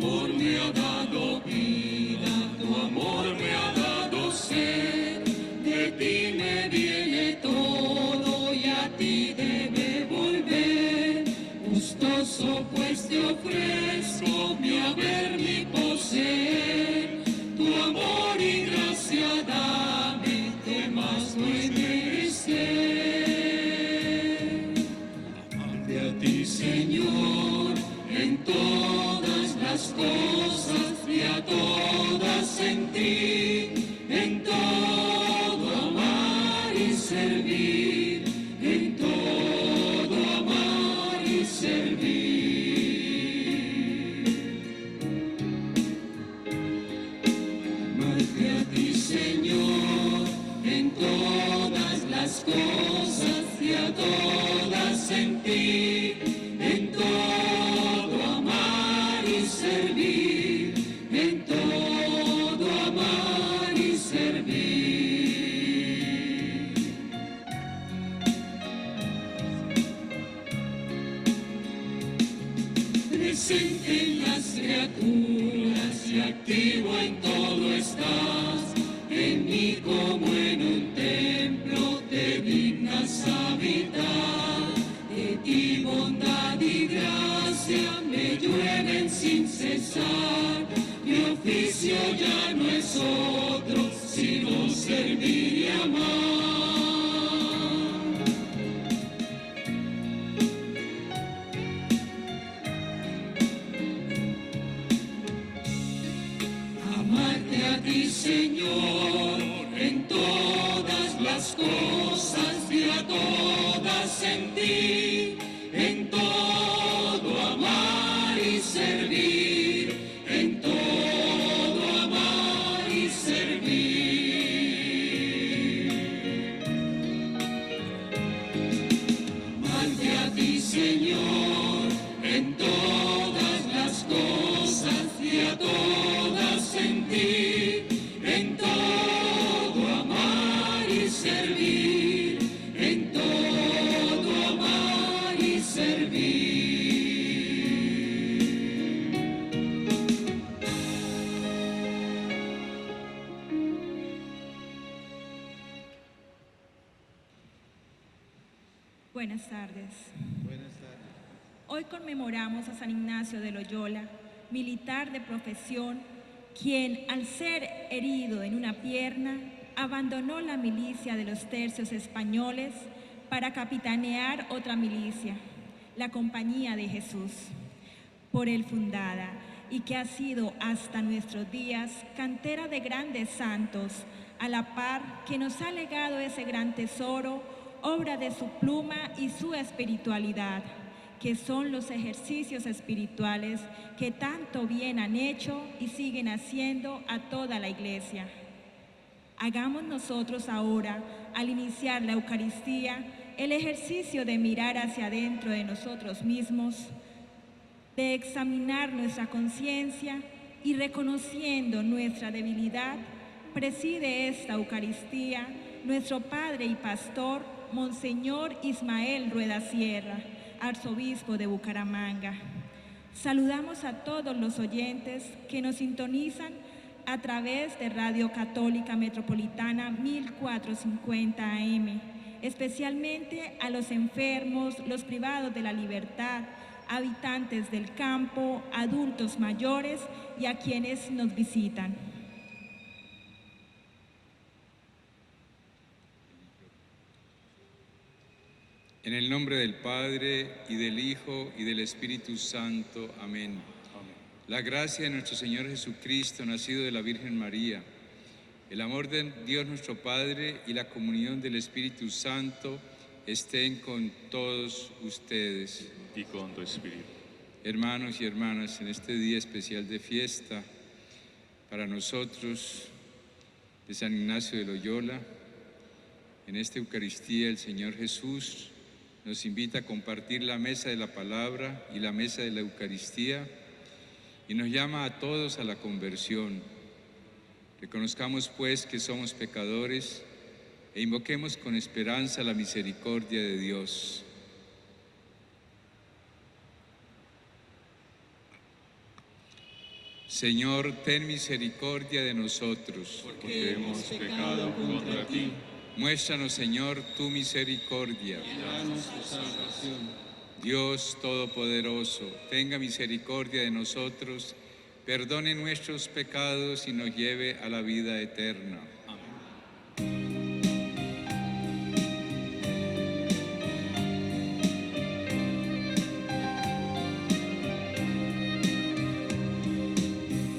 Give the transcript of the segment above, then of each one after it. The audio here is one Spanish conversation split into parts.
amor me ha dado vida, tu amor me ha dado ser. De ti me viene todo y a ti debe volver. Gustoso pues te ofrezco mi haber, mi poseer. Tu amor y gracia dame, que más no es merecer. Amarte a ti, Señor, en todas las cosas y a todas en ti, en todo amar y servir, en todo amar y servir. Amarte a ti, Señor, en todas las cosas y a todas en ti, en todo amar y servir, en todo amar y servir. Presente en las criaturas y activo en todo estás, en mí como en un templo te dignas habitar. De ti bondad y gracia me llueven sin cesar. Mi oficio ya no es otro, sino servir y amar. Amarte a ti, Señor, en todas las cosas y a todas en ti, en todo amar y servir, en todo amar y servir. Amarte a ti, Señor, en todas las cosas y a todas en ti, en todo amar y servir, en todo amar y servir. Buenas tardes. Buenas tardes. Hoy conmemoramos a San Ignacio de Loyola, militar de profesión, quien al ser herido en una pierna, abandonó la milicia de los tercios españoles para capitanear otra milicia, la Compañía de Jesús, por él fundada, y que ha sido hasta nuestros días cantera de grandes santos, a la par que nos ha legado ese gran tesoro, obra de su pluma y su espiritualidad, que son los ejercicios espirituales que tanto bien han hecho y siguen haciendo a toda la Iglesia. Hagamos nosotros ahora, al iniciar la Eucaristía, el ejercicio de mirar hacia adentro de nosotros mismos, de examinar nuestra conciencia y reconociendo nuestra debilidad, preside esta Eucaristía nuestro Padre y Pastor, Monseñor Ismael Rueda Sierra, arzobispo de Bucaramanga. Saludamos a todos los oyentes que nos sintonizan a través de Radio Católica Metropolitana 1450 AM, especialmente a los enfermos, los privados de la libertad, habitantes del campo, adultos mayores y a quienes nos visitan. En el nombre del Padre, y del Hijo, y del Espíritu Santo. Amén. La gracia de nuestro Señor Jesucristo, nacido de la Virgen María, el amor de Dios nuestro Padre y la comunión del Espíritu Santo estén con todos ustedes. Y con tu espíritu. Hermanos y hermanas, en este día especial de fiesta para nosotros de San Ignacio de Loyola, en esta Eucaristía el Señor Jesús nos invita a compartir la mesa de la palabra y la mesa de la Eucaristía y nos llama a todos a la conversión. Reconozcamos pues que somos pecadores e invoquemos con esperanza la misericordia de Dios. Señor, ten misericordia de nosotros. porque hemos pecado contra ti. Muéstranos, Señor, tu misericordia. Danos tu salvación. Dios Todopoderoso, tenga misericordia de nosotros, perdone nuestros pecados y nos lleve a la vida eterna.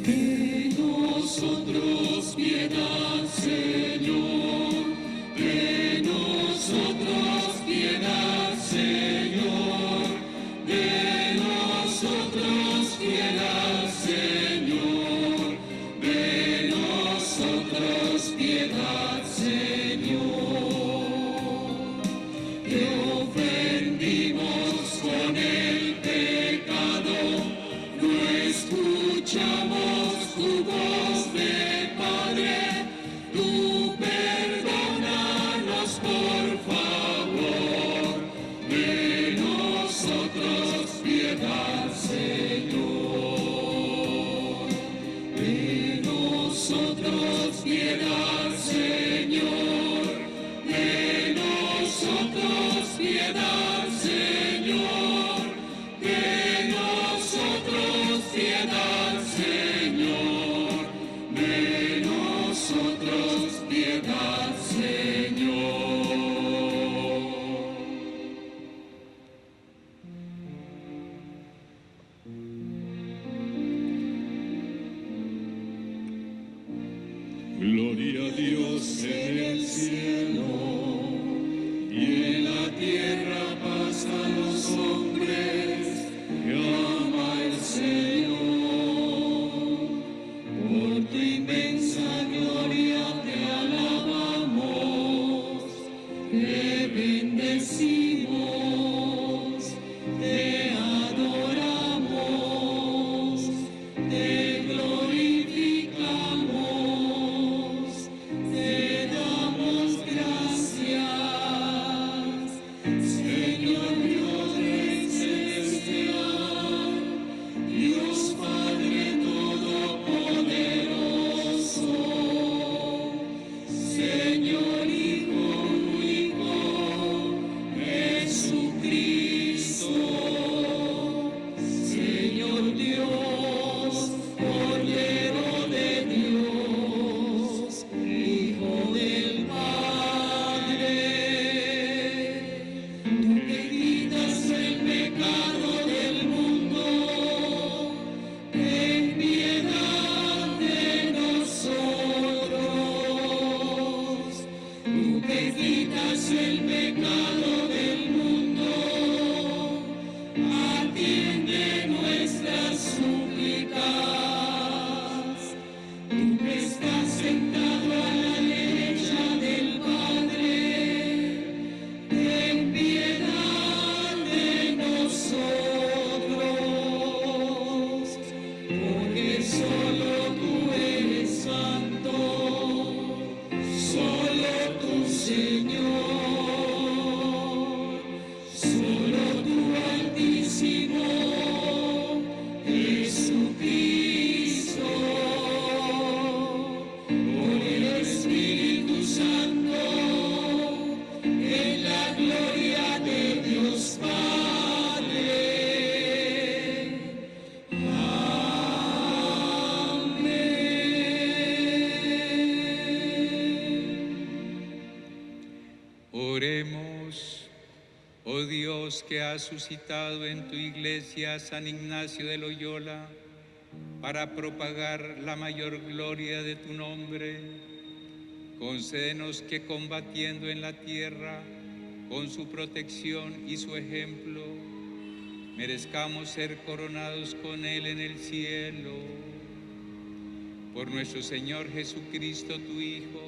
De nosotros piedad, Señor. De nosotros piedad, Señor. De nosotros piedad, Señor. De nosotros piedad, Señor. Te ofendimos con el pecado, no escuchamos tu voz de Padre, tú perdónanos por favor. De nosotros piedad, Señor. De nosotros piedad, Señor. De nosotros piedad, Señor. De nosotros piedad, Señor. De nosotros piedad, Señor. Gloria a Dios en el cielo y en la tierra paz a los hombres que ama el Señor. Por tu inmensa gloria te alabamos, te bendecimos, te adoramos, te glorificamos, te damos gracias, Señor Dios celestial, Dios Padre Todopoderoso, Señor Hijo único, Jesucristo, Señor Dios, Cordero de Dios, Hijo del Padre, tú que quitas el pecado del mundo, ten piedad de nosotros. Tú que quitas el pecado del mundo, atiende nuestras súplicas. Tú que estás sentado a la derecha del Padre, ten piedad de nosotros, porque solo tú eres santo, solo tú, Señor, solo tú, Altísimo, Jesucristo, por el Espíritu Santo, en la gloria de Dios Padre. Oremos, oh Dios, que has suscitado en tu iglesia a San Ignacio de Loyola para propagar la mayor gloria de tu nombre. Concédenos que combatiendo en la tierra con su protección y su ejemplo, merezcamos ser coronados con él en el cielo. Por nuestro Señor Jesucristo, tu Hijo,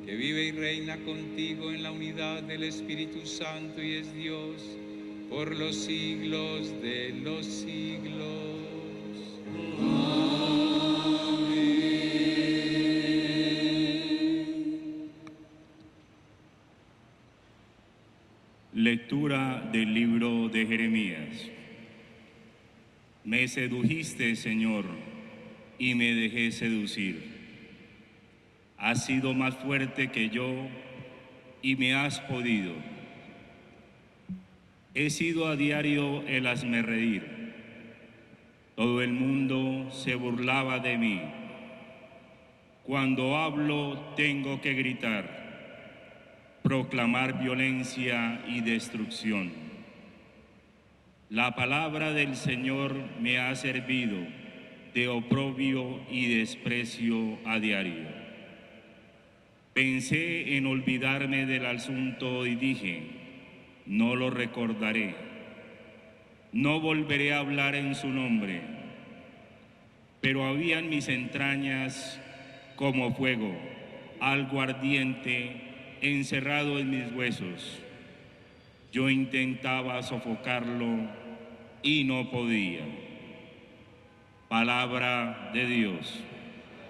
que vive y reina contigo en la unidad del Espíritu Santo y es Dios por los siglos de los siglos. Lectura del libro de Jeremías. Me sedujiste, Señor, y me dejé seducir. Has sido más fuerte que yo y me has podido. He sido a diario el hazmerreír. Todo el mundo se burlaba de mí. Cuando hablo tengo que gritar, proclamar violencia y destrucción. La palabra del Señor me ha servido de oprobio y desprecio a diario. Pensé en olvidarme del asunto y dije, no lo recordaré, no volveré a hablar en su nombre. Pero había en mis entrañas como fuego, algo ardiente encerrado en mis huesos. Yo intentaba sofocarlo y no podía. Palabra de Dios.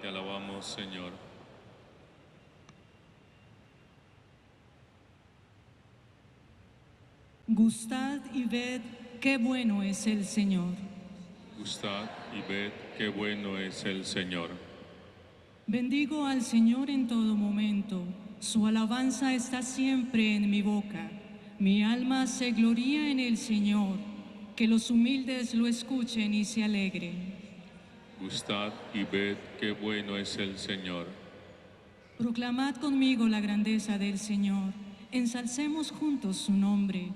Te alabamos, Señor. Gustad y ved qué bueno es el Señor. Gustad y ved qué bueno es el Señor. Bendigo al Señor en todo momento. Su alabanza está siempre en mi boca. Mi alma se gloría en el Señor. Que los humildes lo escuchen y se alegren. Gustad y ved qué bueno es el Señor. Proclamad conmigo la grandeza del Señor. Ensalcemos juntos su nombre.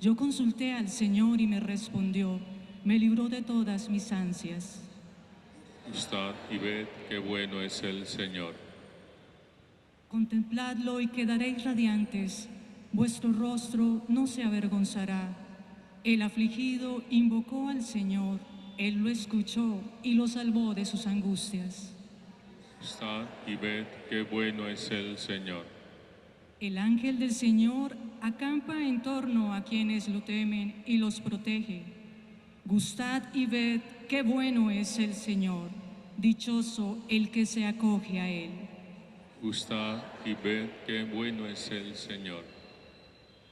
Yo consulté al Señor y me respondió. Me libró de todas mis ansias. Gustad y ved qué bueno es el Señor. Contempladlo y quedaréis radiantes. Vuestro rostro no se avergonzará. El afligido invocó al Señor. Él lo escuchó y lo salvó de sus angustias. Gustad y ved qué bueno es el Señor. El ángel del Señor acampa en torno a quienes lo temen y los protege. Gustad y ved qué bueno es el Señor. Dichoso el que se acoge a Él. Gustad y ved qué bueno es el Señor.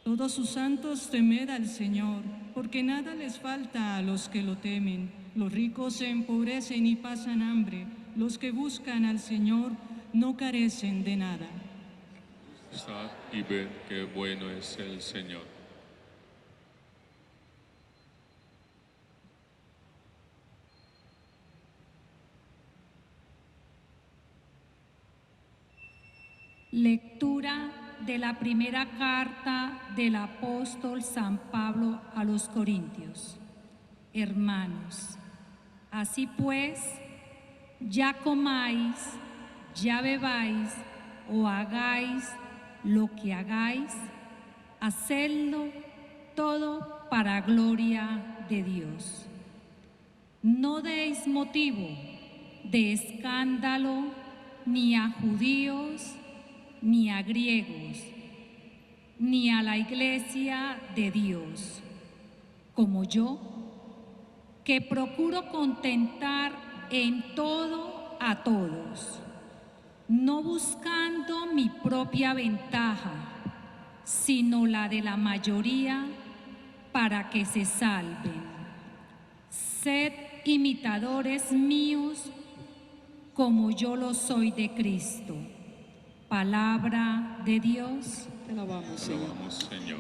Todos sus santos temed al Señor, porque nada les falta a los que lo temen. Los ricos se empobrecen y pasan hambre. Los que buscan al Señor no carecen de nada. Gustad y ved qué bueno es el Señor. Lectura de la primera carta del apóstol San Pablo a los Corintios. Hermanos, así pues, ya comáis, ya bebáis o hagáis lo que hagáis, hacedlo todo para gloria de Dios. No deis motivo de escándalo ni a judíos, ni a griegos, ni a la iglesia de Dios, como yo, que procuro contentar en todo a todos, no buscando mi propia ventaja, sino la de la mayoría, para que se salven. Sed imitadores míos, como yo lo soy de Cristo. Palabra de Dios. Te alabamos, Te alabamos, Señor.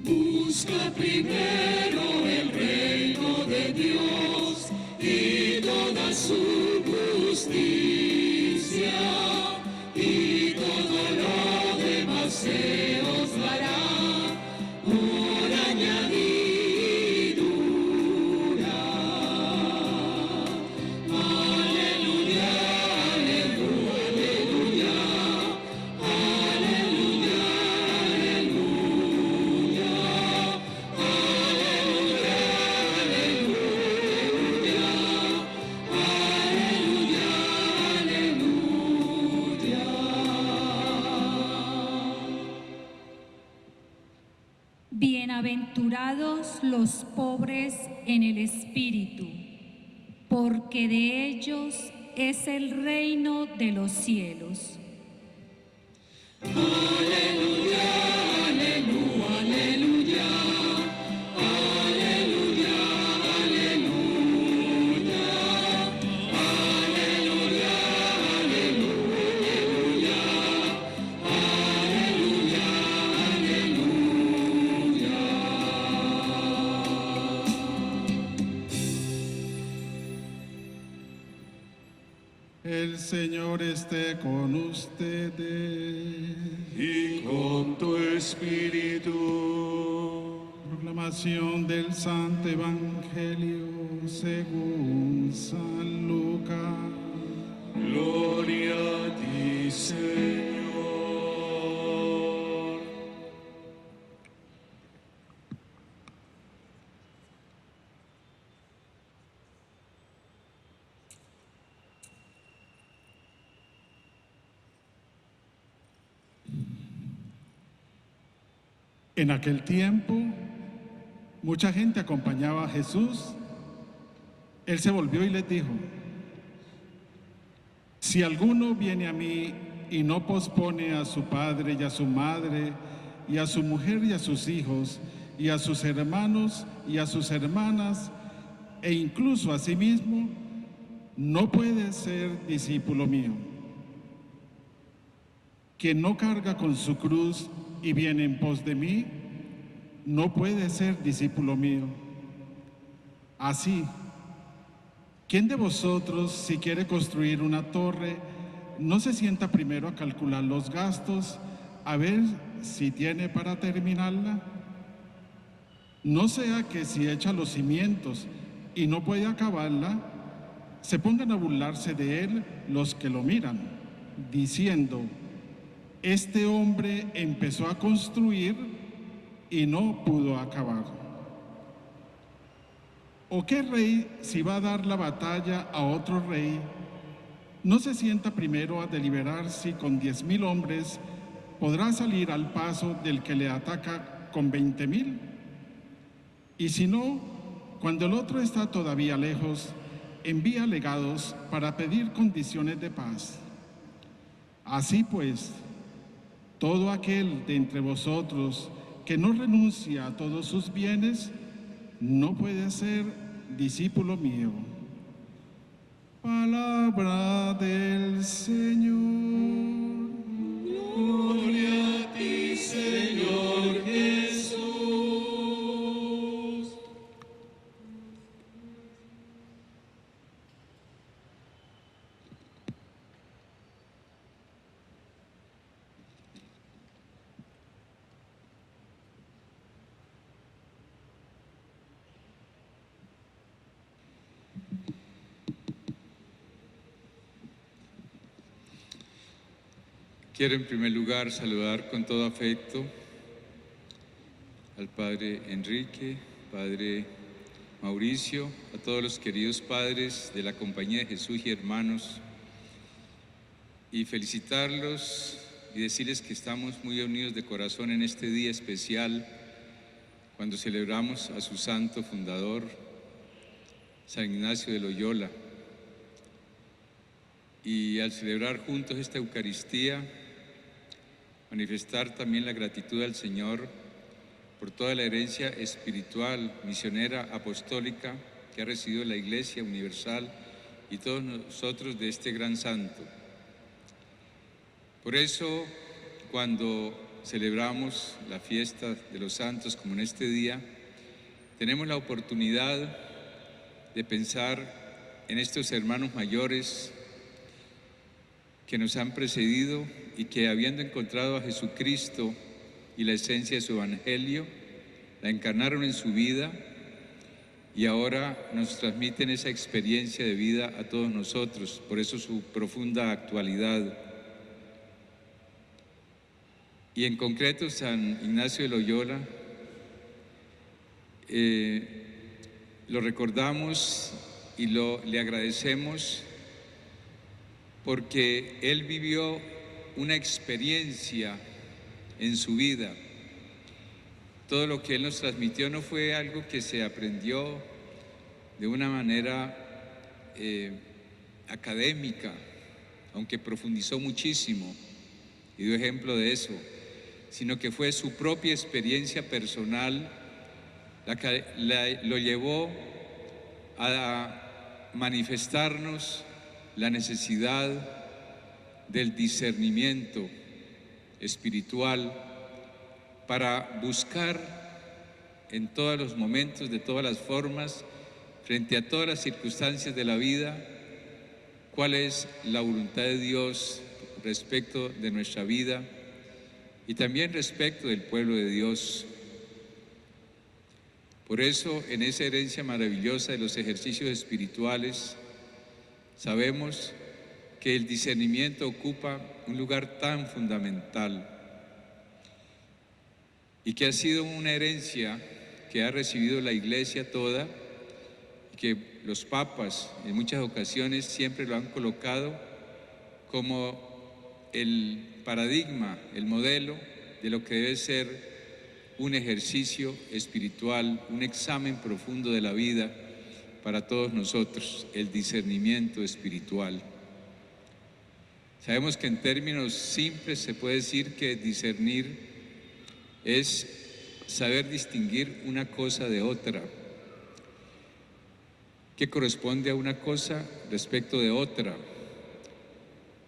Busca primero el reino de Dios y toda su justicia, y todo lo demás se os dará por añadidura. Aleluya, aleluya, aleluya, aleluya, Bienaventurados los pobres en el espíritu, porque de ellos es el reino de los cielos. El Señor esté con ustedes. Y con tu espíritu. Proclamación del Santo Evangelio según San Lucas. Gloria a ti, Señor. En aquel tiempo, mucha gente acompañaba a Jesús. Él se volvió y les dijo: si alguno viene a mí y no pospone a su padre y a su madre, y a su mujer y a sus hijos, y a sus hermanos y a sus hermanas, e incluso a sí mismo, no puede ser discípulo mío. Quien no carga con su cruz y viene en pos de mí, no puede ser discípulo mío. Así, ¿quién de vosotros, si quiere construir una torre, no se sienta primero a calcular los gastos, a ver si tiene para terminarla? No sea que si echa los cimientos y no puede acabarla, se pongan a burlarse de él los que lo miran, diciendo: este hombre empezó a construir y no pudo acabar. ¿O qué rey, si va a dar la batalla a otro rey, no se sienta primero a deliberar si con 10,000 hombres podrá salir al paso del que le ataca con 20,000? Y si no, cuando el otro está todavía lejos, envía legados para pedir condiciones de paz. Así pues, todo aquel de entre vosotros que no renuncia a todos sus bienes, no puede ser discípulo mío. Palabra del Señor. Gloria a ti, Señor Jesús. Quiero en primer lugar saludar con todo afecto al Padre Enrique, Padre Mauricio, a todos los queridos padres de la Compañía de Jesús y hermanos, y felicitarlos y decirles que estamos muy unidos de corazón en este día especial cuando celebramos a su santo fundador, San Ignacio de Loyola. Y al celebrar juntos esta Eucaristía, manifestar también la gratitud al Señor por toda la herencia espiritual, misionera, apostólica que ha recibido la Iglesia Universal y todos nosotros de este gran santo. Por eso, cuando celebramos la fiesta de los santos como en este día, tenemos la oportunidad de pensar en estos hermanos mayores que nos han precedido y que, habiendo encontrado a Jesucristo y la esencia de su Evangelio, la encarnaron en su vida y ahora nos transmiten esa experiencia de vida a todos nosotros. Por eso su profunda actualidad. Y en concreto San Ignacio de Loyola, lo recordamos y le agradecemos porque él vivió una experiencia en su vida. Todo lo que él nos transmitió no fue algo que se aprendió de una manera académica, aunque profundizó muchísimo y dio ejemplo de eso, sino que fue su propia experiencia personal la que lo llevó a manifestarnos la necesidad del discernimiento espiritual para buscar en todos los momentos, de todas las formas, frente a todas las circunstancias de la vida, cuál es la voluntad de Dios respecto de nuestra vida y también respecto del pueblo de Dios. Por eso, en esa herencia maravillosa de los ejercicios espirituales, sabemos que el discernimiento ocupa un lugar tan fundamental y que ha sido una herencia que ha recibido la Iglesia toda y que los papas en muchas ocasiones siempre lo han colocado como el paradigma, el modelo de lo que debe ser un ejercicio espiritual, un examen profundo de la vida para todos nosotros, el discernimiento espiritual. Sabemos que en términos simples se puede decir que discernir es saber distinguir una cosa de otra, qué corresponde a una cosa respecto de otra,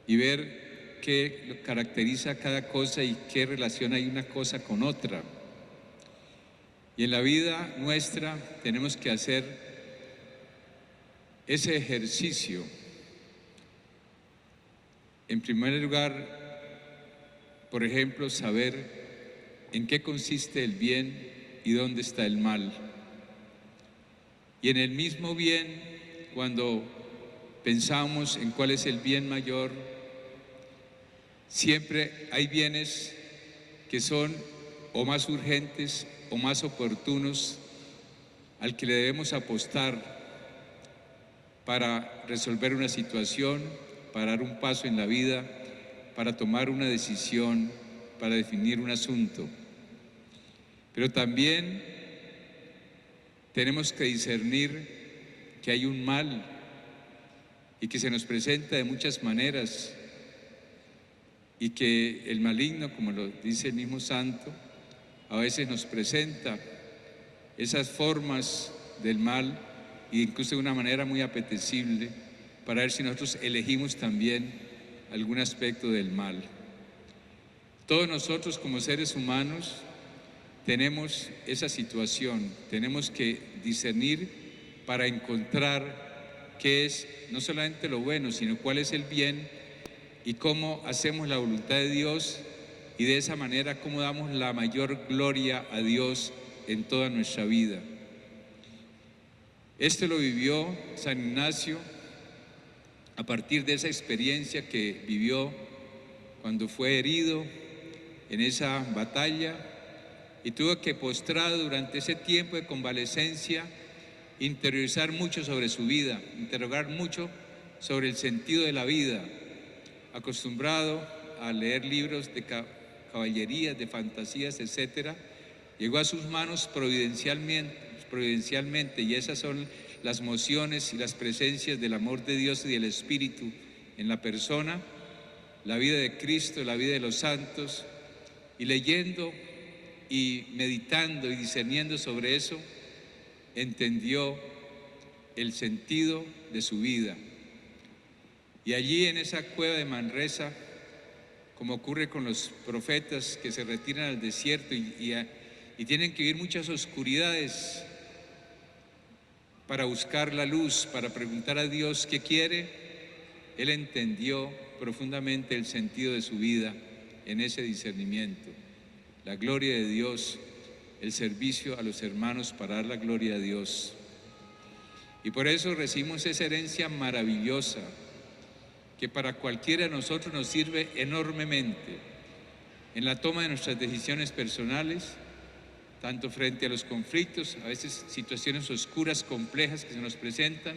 y ver qué caracteriza a cada cosa y qué relación hay una cosa con otra. Y en la vida nuestra tenemos que hacer ese ejercicio. En primer lugar, por ejemplo, saber en qué consiste el bien y dónde está el mal. Y en el mismo bien, cuando pensamos en cuál es el bien mayor, siempre hay bienes que son o más urgentes o más oportunos al que le debemos apostar para resolver una situación, para dar un paso en la vida, para tomar una decisión, para definir un asunto. Pero también tenemos que discernir que hay un mal y que se nos presenta de muchas maneras y que el maligno, como lo dice el mismo santo, a veces nos presenta esas formas del mal e incluso de una manera muy apetecible para ver si nosotros elegimos también algún aspecto del mal. Todos nosotros como seres humanos tenemos esa situación, tenemos que discernir para encontrar qué es no solamente lo bueno, sino cuál es el bien y cómo hacemos la voluntad de Dios y de esa manera cómo damos la mayor gloria a Dios en toda nuestra vida. Esto lo vivió San Ignacio a partir de esa experiencia que vivió cuando fue herido en esa batalla y tuvo que, postrado durante ese tiempo de convalecencia, interiorizar mucho sobre su vida, interrogar mucho sobre el sentido de la vida. Acostumbrado a leer libros de caballerías, de fantasías, etc., llegó a sus manos providencialmente, y esas son las mociones y las presencias del amor de Dios y del Espíritu en la persona, la vida de Cristo, la vida de los santos, y leyendo y meditando y discerniendo sobre eso, entendió el sentido de su vida. Y allí en esa cueva de Manresa, como ocurre con los profetas que se retiran al desierto y tienen que vivir muchas oscuridades para buscar la luz, para preguntar a Dios qué quiere, él entendió profundamente el sentido de su vida en ese discernimiento. La gloria de Dios, el servicio a los hermanos para dar la gloria a Dios. Y por eso recibimos esa herencia maravillosa que para cualquiera de nosotros nos sirve enormemente en la toma de nuestras decisiones personales, tanto frente a los conflictos, a veces situaciones oscuras, complejas que se nos presentan,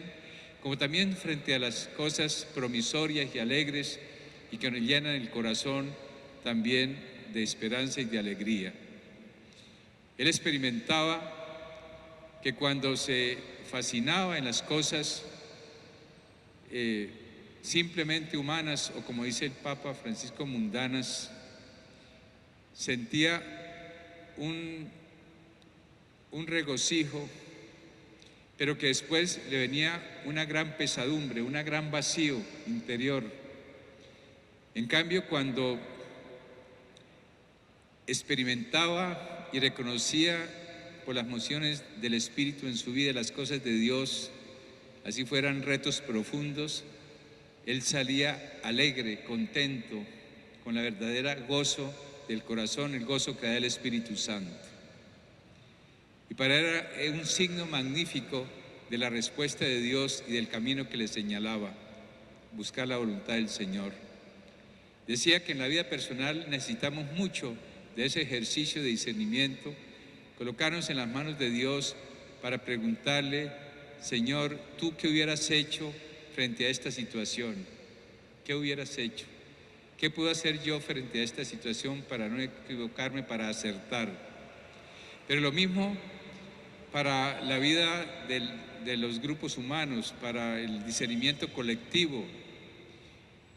como también frente a las cosas promisorias y alegres y que nos llenan el corazón también de esperanza y de alegría. Él experimentaba que cuando se fascinaba en las cosas simplemente humanas, o como dice el Papa Francisco, mundanas, sentía un regocijo, pero que después le venía una gran pesadumbre, un gran vacío interior. En cambio, cuando experimentaba y reconocía por las mociones del Espíritu en su vida las cosas de Dios, así fueran retos profundos, él salía alegre, contento, con la verdadera gozo del corazón, el gozo que da el Espíritu Santo. Y para él era un signo magnífico de la respuesta de Dios y del camino que le señalaba, buscar la voluntad del Señor. Decía que en la vida personal necesitamos mucho de ese ejercicio de discernimiento, colocarnos en las manos de Dios para preguntarle: Señor, ¿tú qué hubieras hecho frente a esta situación? ¿Qué hubieras hecho? ¿Qué puedo hacer yo frente a esta situación para no equivocarme, para acertar? Pero lo mismo para la vida de los grupos humanos, para el discernimiento colectivo.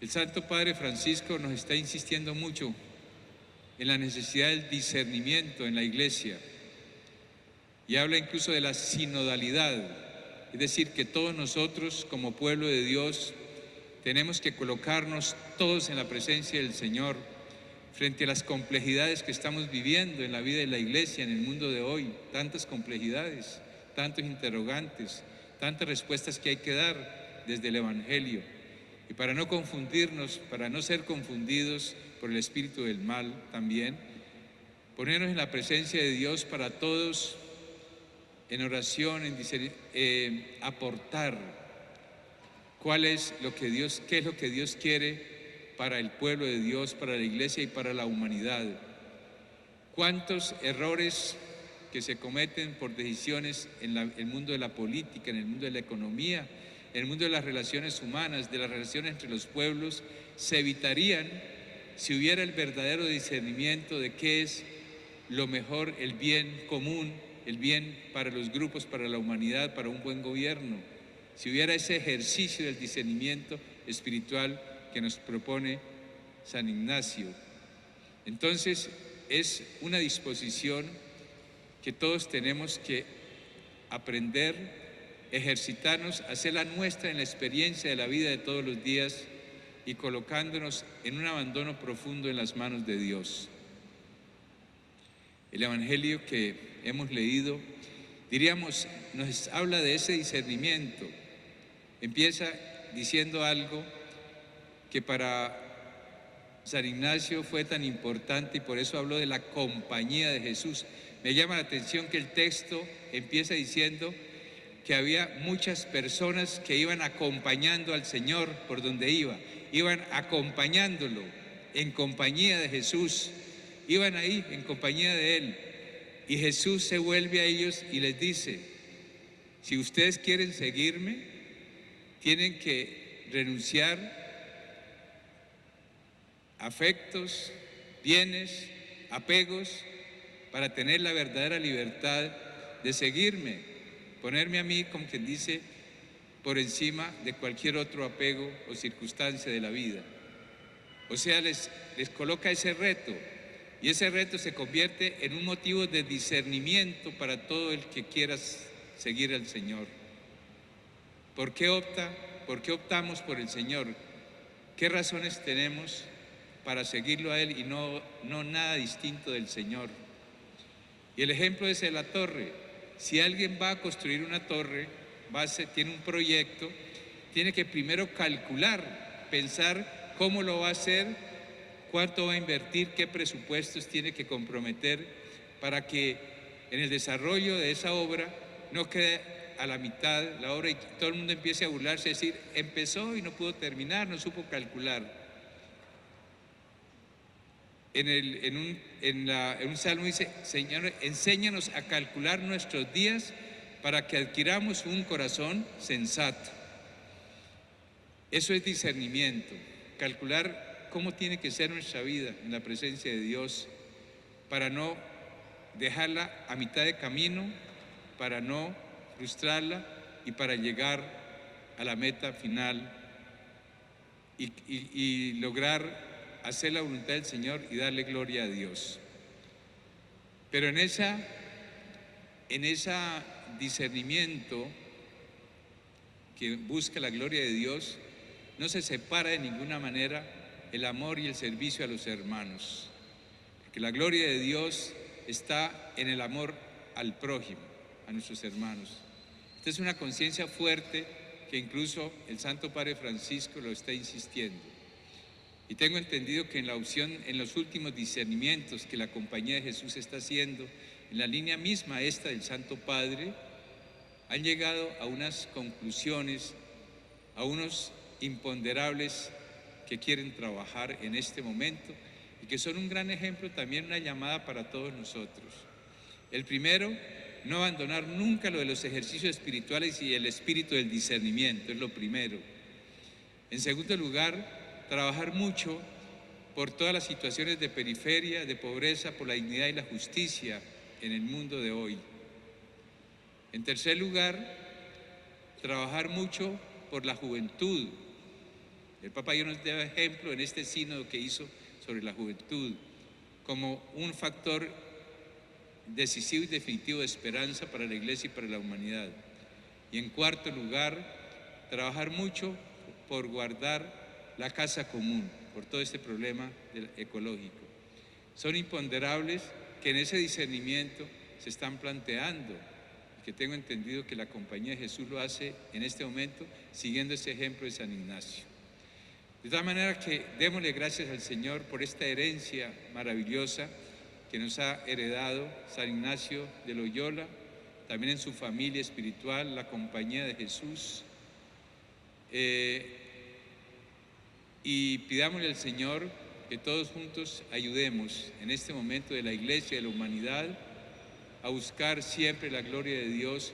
El Santo Padre Francisco nos está insistiendo mucho en la necesidad del discernimiento en la Iglesia y habla incluso de la sinodalidad, es decir, que todos nosotros como pueblo de Dios tenemos que colocarnos todos en la presencia del Señor frente a las complejidades que estamos viviendo en la vida de la Iglesia, en el mundo de hoy, tantas complejidades, tantos interrogantes, tantas respuestas que hay que dar desde el Evangelio. Y para no confundirnos, para no ser confundidos por el espíritu del mal también, ponernos en la presencia de Dios para todos, en oración, aportar qué es lo que Dios quiere para el pueblo de Dios, para la Iglesia y para la humanidad. ¿Cuántos errores que se cometen por decisiones en el mundo de la política, en el mundo de la economía, en el mundo de las relaciones humanas, de las relaciones entre los pueblos, se evitarían si hubiera el verdadero discernimiento de qué es lo mejor, el bien común, el bien para los grupos, para la humanidad, para un buen gobierno? Si hubiera ese ejercicio del discernimiento espiritual que nos propone San Ignacio. Entonces, es una disposición que todos tenemos que aprender, ejercitarnos, hacerla nuestra en la experiencia de la vida de todos los días y colocándonos en un abandono profundo en las manos de Dios. El Evangelio que hemos leído, diríamos, nos habla de ese discernimiento. Empieza diciendo algo que para San Ignacio fue tan importante y por eso habló de la compañía de Jesús. Me llama la atención que el texto empieza diciendo que había muchas personas que iban acompañando al Señor por donde iban acompañándolo en compañía de Jesús, iban ahí en compañía de Él. Y Jesús se vuelve a ellos y les dice: si ustedes quieren seguirme, tienen que renunciar afectos, bienes, apegos, para tener la verdadera libertad de seguirme, ponerme a mí, como quien dice, por encima de cualquier otro apego o circunstancia de la vida. O sea, les coloca ese reto, y ese reto se convierte en un motivo de discernimiento para todo el que quiera seguir al Señor. ¿Por qué optamos por el Señor? ¿Qué razones tenemos para seguirlo a Él y no nada distinto del Señor? Y el ejemplo es de la torre. Si alguien va a construir una torre, tiene un proyecto, tiene que primero calcular, pensar cómo lo va a hacer, cuánto va a invertir, qué presupuestos tiene que comprometer para que en el desarrollo de esa obra no quede a la mitad la obra y todo el mundo empiece a burlarse, a decir, empezó y no pudo terminar, no supo calcular. En un salmo dice: Señor, enséñanos a calcular nuestros días para que adquiramos un corazón sensato. Eso es discernimiento, calcular cómo tiene que ser nuestra vida en la presencia de Dios para no dejarla a mitad de camino, para no frustrarla y para llegar a la meta final y lograr hacer la voluntad del Señor y darle gloria a Dios. Pero en ese discernimiento que busca la gloria de Dios, no se separa de ninguna manera el amor y el servicio a los hermanos, porque la gloria de Dios está en el amor al prójimo, a nuestros hermanos. Esta es una conciencia fuerte que incluso el Santo Padre Francisco lo está insistiendo. Y tengo entendido que en la opción, en los últimos discernimientos que la Compañía de Jesús está haciendo, en la línea misma esta del Santo Padre, han llegado a unas conclusiones, a unos imponderables que quieren trabajar en este momento y que son un gran ejemplo, también una llamada para todos nosotros. El primero, no abandonar nunca lo de los ejercicios espirituales y el espíritu del discernimiento, es lo primero. En segundo lugar, trabajar mucho por todas las situaciones de periferia, de pobreza, por la dignidad y la justicia en el mundo de hoy. En tercer lugar, trabajar mucho por la juventud. El Papa ya nos da ejemplo en este sínodo que hizo sobre la juventud como un factor decisivo y definitivo de esperanza para la Iglesia y para la humanidad. Y en cuarto lugar, trabajar mucho por guardar la casa común, por todo este problema ecológico. Son imponderables que en ese discernimiento se están planteando, y que tengo entendido que la Compañía de Jesús lo hace en este momento, siguiendo ese ejemplo de San Ignacio. De tal manera que démosle gracias al Señor por esta herencia maravillosa que nos ha heredado San Ignacio de Loyola, también en su familia espiritual, la Compañía de Jesús. Y pidámosle al Señor que todos juntos ayudemos en este momento de la Iglesia y de la humanidad a buscar siempre la gloria de Dios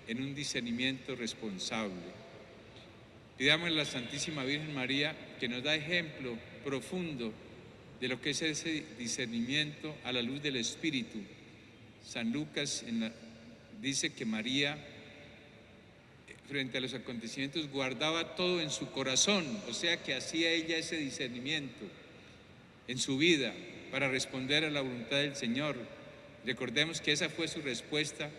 en un discernimiento responsable. Pidámosle a la Santísima Virgen María que nos da ejemplo profundo de lo que es ese discernimiento a la luz del Espíritu. San Lucas dice que María, frente a los acontecimientos, guardaba todo en su corazón, o sea que hacía ella ese discernimiento en su vida para responder a la voluntad del Señor. Recordemos que esa fue su respuesta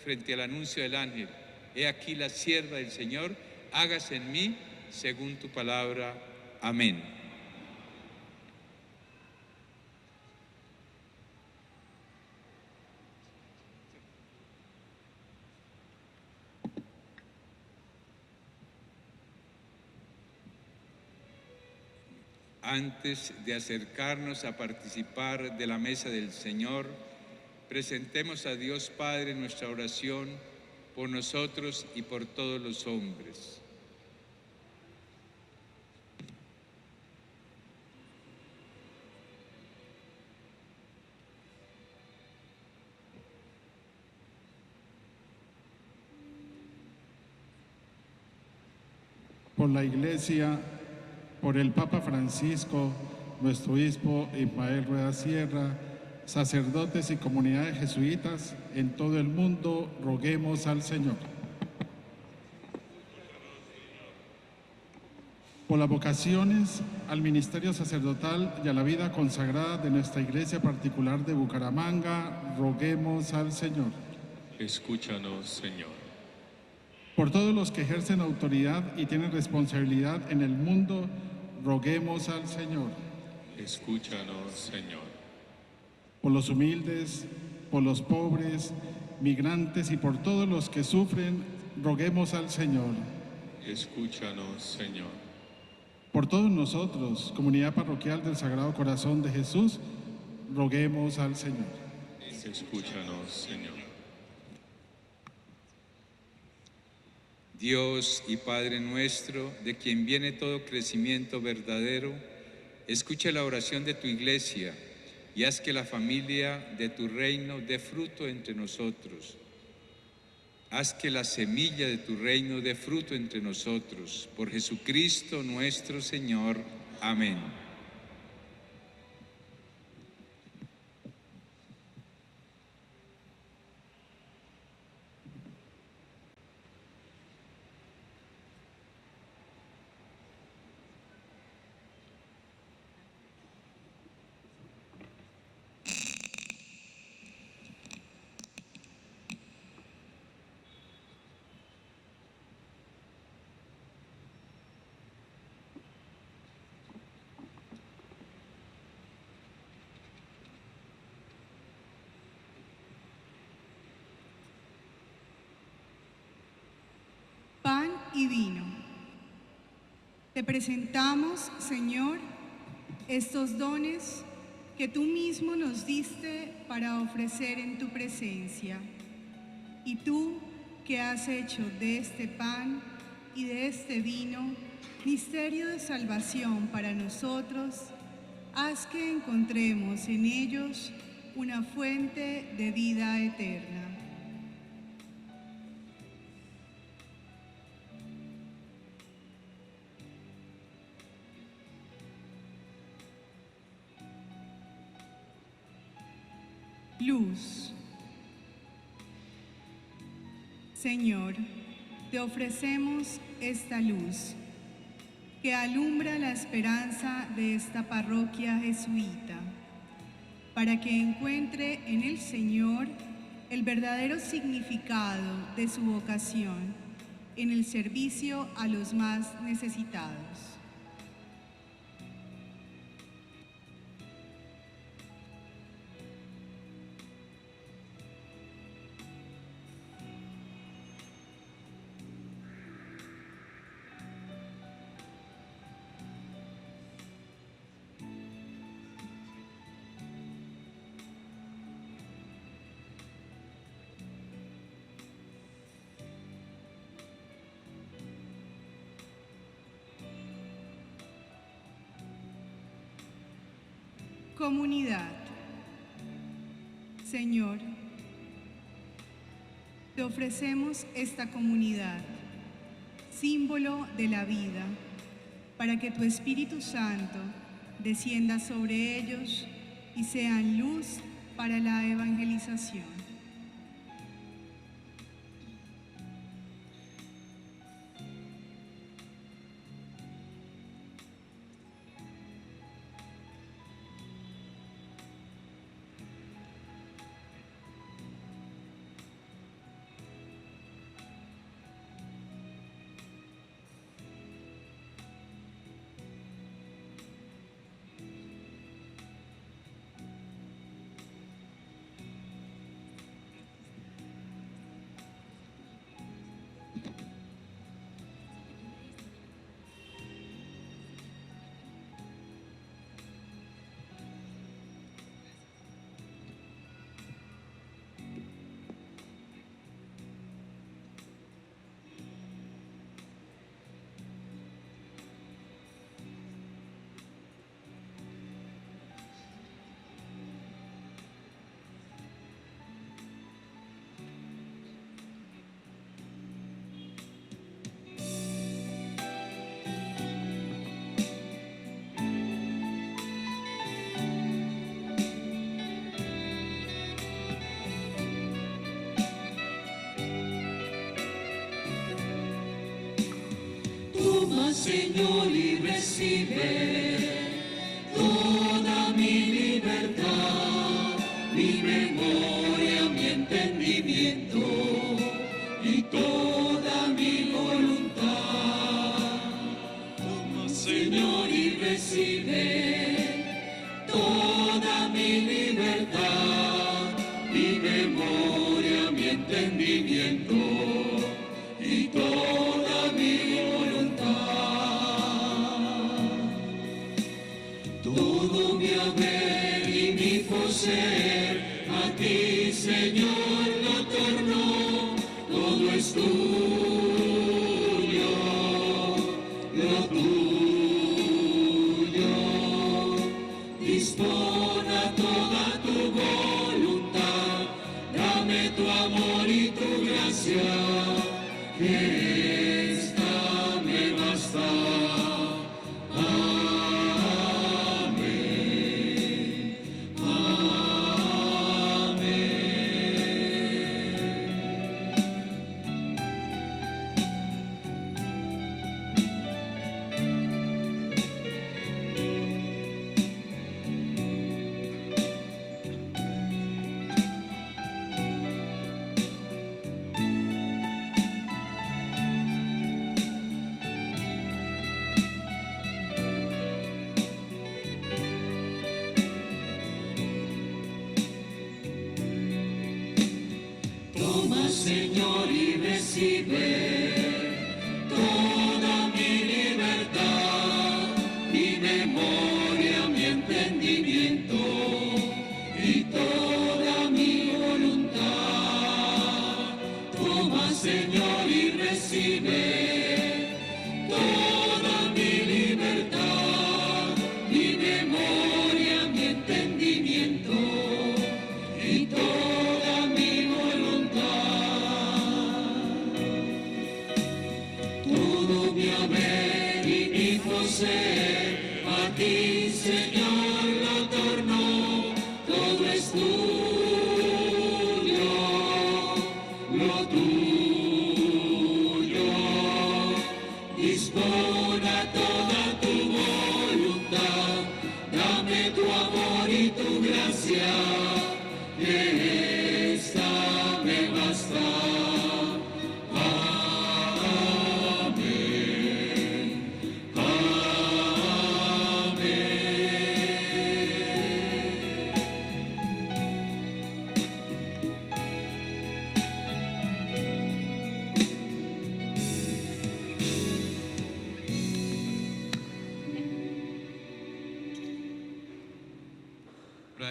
frente al anuncio del ángel: he aquí la sierva del Señor, hágase en mí según tu palabra. Amén. Antes de acercarnos a participar de la mesa del Señor, presentemos a Dios Padre nuestra oración por nosotros y por todos los hombres. Por la Iglesia, por el Papa Francisco, nuestro obispo Ismael Rueda Sierra, sacerdotes y comunidades jesuitas en todo el mundo, roguemos al Señor. Por las vocaciones al ministerio sacerdotal y a la vida consagrada de nuestra Iglesia particular de Bucaramanga, roguemos al Señor. Escúchanos, Señor. Por todos los que ejercen autoridad y tienen responsabilidad en el mundo, roguemos al Señor. Escúchanos, Señor. Por los humildes, por los pobres, migrantes y por todos los que sufren, roguemos al Señor. Escúchanos, Señor. Por todos nosotros, comunidad parroquial del Sagrado Corazón de Jesús, roguemos al Señor. Escúchanos, Señor. Dios y Padre nuestro, de quien viene todo crecimiento verdadero, escucha la oración de tu Iglesia y haz que la familia de tu reino dé fruto entre nosotros. Haz que la semilla de tu reino dé fruto entre nosotros. Por Jesucristo nuestro Señor. Amén. y vino. Te presentamos, Señor, estos dones que tú mismo nos diste para ofrecer en tu presencia. Y tú, que has hecho de este pan y de este vino misterio de salvación para nosotros, haz que encontremos en ellos una fuente de vida eterna. Luz. Señor, te ofrecemos esta luz que alumbra la esperanza de esta parroquia jesuita, para que encuentre en el Señor el verdadero significado de su vocación en el servicio a los más necesitados. Comunidad. Señor, te ofrecemos esta comunidad, símbolo de la vida, para que tu Espíritu Santo descienda sobre ellos y sean luz para la evangelización. Toma, Señor, y recibe toda mi libertad, mi memoria, mi entendimiento y toda mi voluntad. Toma, Señor, y recibe toda mi libertad, mi memoria, mi entendimiento y toda mi voluntad. Todo mi haber y mi poseer a ti, Señor, lo torno, todo es tuyo, lo tuyo. Dispon a toda tu voluntad, dame tu amor y tu gracia, que esta me basta. Amén, amén. Toma, Señor, y recibe mi haber y mi poseer, a ti, Señor, lo torno, todo es tuyo, lo tuyo. Dispona toda tu voluntad, dame tu amor y tu gracia, que esta me basta.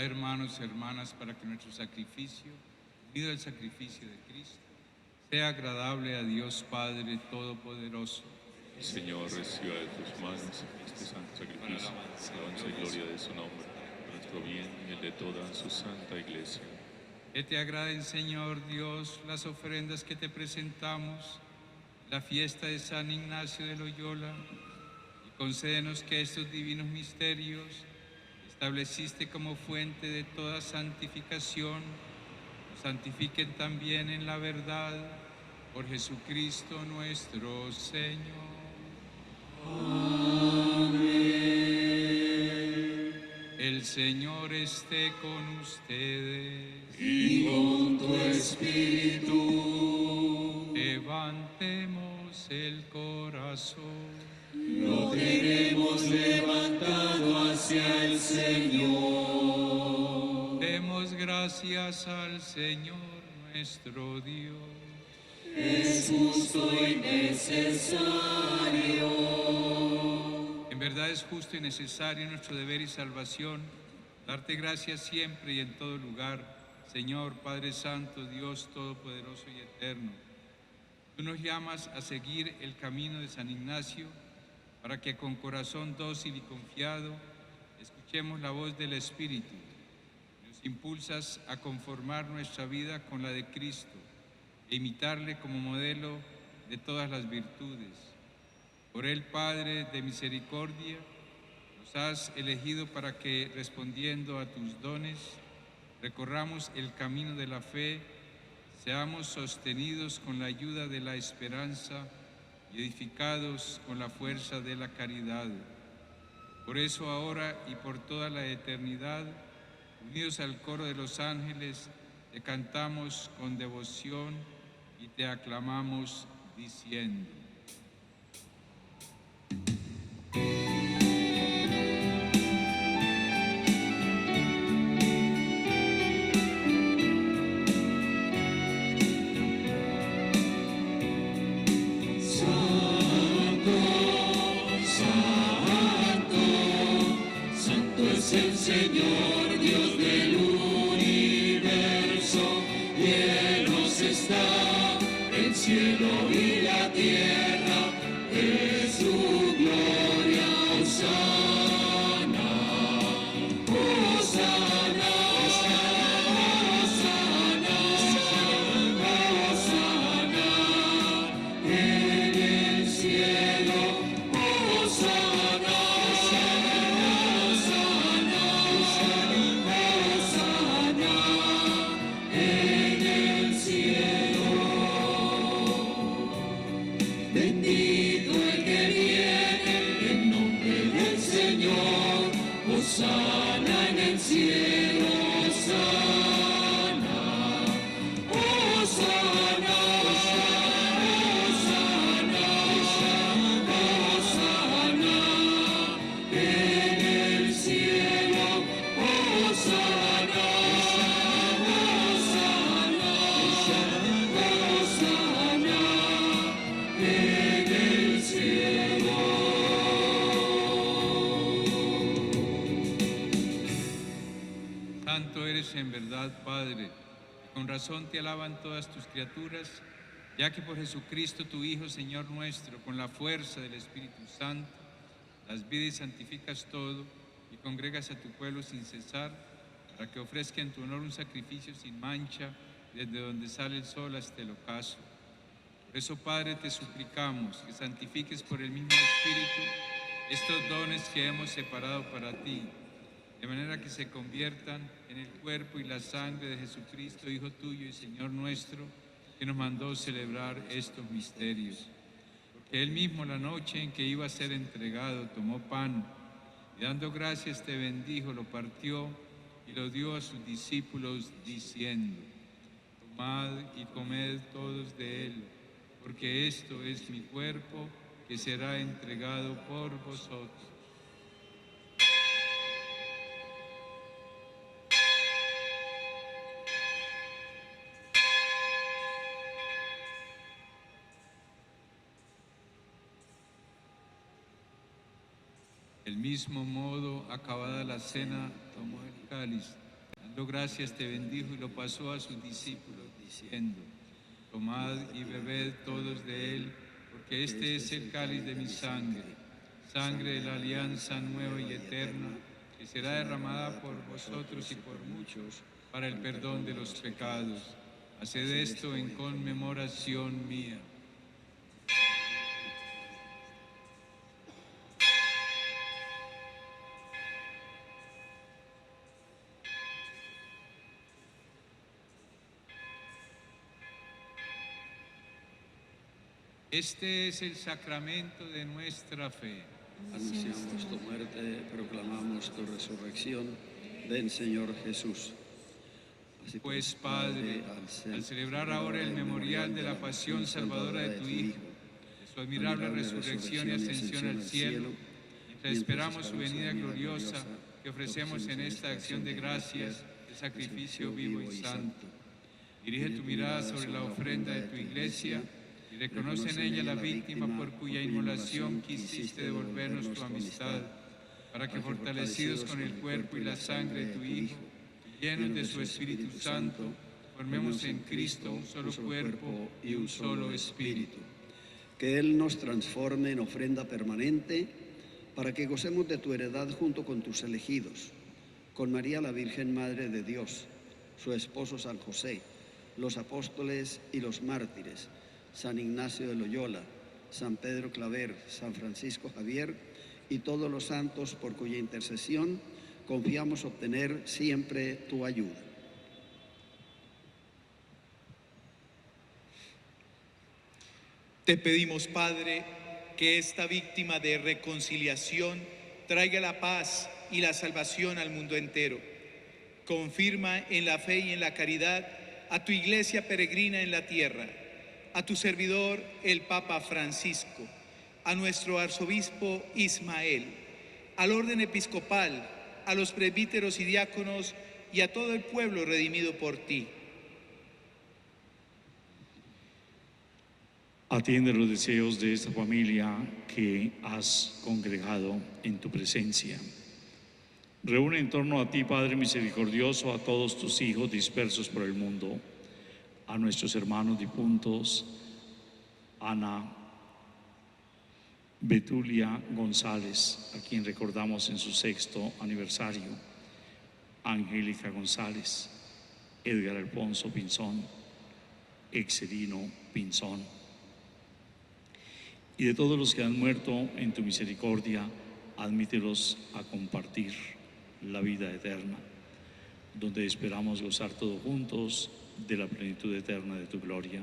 Hermanos y hermanas, para que nuestro sacrificio, unido al sacrificio de Cristo, sea agradable a Dios Padre Todopoderoso. Señor, reciba de tus manos este santo sacrificio, alabanza y gloria de su nombre, para nuestro bien y el de toda su santa iglesia. Que te agraden, Señor Dios, las ofrendas que te presentamos, la fiesta de San Ignacio de Loyola, y concédenos que estos divinos misterios estableciste como fuente de toda santificación, nos santifiquen también en la verdad, por Jesucristo nuestro Señor. Amén. El Señor esté con ustedes. Y con tu espíritu. Levantemos el corazón. Lo tenemos levantado hacia el Señor. Demos gracias al Señor nuestro Dios. Es justo y necesario. En verdad es justo y necesario nuestro deber y salvación, darte gracias siempre y en todo lugar, Señor, Padre Santo, Dios Todopoderoso y Eterno. Tú nos llamas a seguir el camino de San Ignacio, para que con corazón dócil y confiado escuchemos la voz del Espíritu. Nos impulsas a conformar nuestra vida con la de Cristo e imitarle como modelo de todas las virtudes. Por él, Padre de misericordia, nos has elegido para que, respondiendo a tus dones, recorramos el camino de la fe, seamos sostenidos con la ayuda de la esperanza y edificados con la fuerza de la caridad. Por eso ahora y por toda la eternidad, unidos al coro de los ángeles, te cantamos con devoción y te aclamamos diciendo: El Señor, Dios del universo, llenos está el cielo y la tierra de su gloria. Hosana, Hosana, Hosana, Hosana, en el cielo, Hosana. Hosana en el cielo, Hosana, Hosana, Hosana, Hosana, en el cielo, Hosana, Hosana, Hosana, en el cielo. Santo eres en verdad, Padre, y con razón te alaban todas tus criaturas, ya que por Jesucristo, tu Hijo, Señor nuestro, con la fuerza del Espíritu Santo, las vidas y santificas todo, y congregas a tu pueblo sin cesar, para que ofrezca en tu honor un sacrificio sin mancha, desde donde sale el sol hasta el ocaso. Por eso, Padre, te suplicamos que santifiques por el mismo Espíritu estos dones que hemos separado para ti, de manera que se conviertan en el cuerpo y la sangre de Jesucristo, Hijo tuyo y Señor nuestro, que nos mandó celebrar estos misterios. Porque Él mismo, la noche en que iba a ser entregado, tomó pan y dando gracias te bendijo, lo partió y lo dio a sus discípulos diciendo: tomad y comed todos de él, porque esto es mi cuerpo que será entregado por vosotros. Del mismo modo, acabada la cena, tomó el cáliz, dando gracias te bendijo y lo pasó a sus discípulos, diciendo: tomad y bebed todos de él, porque este es el cáliz de mi sangre, sangre de la alianza nueva y eterna, que será derramada por vosotros y por muchos para el perdón de los pecados. Haced esto en conmemoración mía. Este es el sacramento de nuestra fe. Anunciamos tu muerte, proclamamos tu resurrección. Ven, Señor Jesús. Así Pues, Padre, al celebrar ahora el memorial de la pasión salvadora de tu Hijo, de su admirable resurrección y ascensión al cielo, mientras esperamos su venida gloriosa, que ofrecemos en esta acción de gracias el sacrificio vivo y santo. Dirige tu mirada sobre la ofrenda de tu Iglesia y reconoce en ella la víctima por cuya inmolación quisiste devolvernos tu amistad, para que fortalecidos con el cuerpo y la sangre de tu Hijo, llenos de su Espíritu Santo, formemos en Cristo un solo cuerpo y un solo espíritu. Que Él nos transforme en ofrenda permanente, para que gocemos de tu heredad junto con tus elegidos, con María la Virgen Madre de Dios, su esposo San José, los apóstoles y los mártires, San Ignacio de Loyola, San Pedro Claver, San Francisco Javier y todos los santos por cuya intercesión confiamos obtener siempre tu ayuda. Te pedimos, Padre, que esta víctima de reconciliación traiga la paz y la salvación al mundo entero. Confirma en la fe y en la caridad a tu Iglesia peregrina en la tierra, a tu servidor el Papa Francisco, a nuestro arzobispo Ismael, al orden episcopal, a los presbíteros y diáconos y a todo el pueblo redimido por ti. Atiende los deseos de esta familia que has congregado en tu presencia. Reúne en torno a ti, Padre misericordioso, a todos tus hijos dispersos por el mundo, a nuestros hermanos difuntos, Ana Betulia González, a quien recordamos en su 6º aniversario, Angélica González, Edgar Alfonso Pinzón, Excelino Pinzón, y de todos los que han muerto en tu misericordia, admítelos a compartir la vida eterna, donde esperamos gozar todos juntos de la plenitud eterna de tu gloria.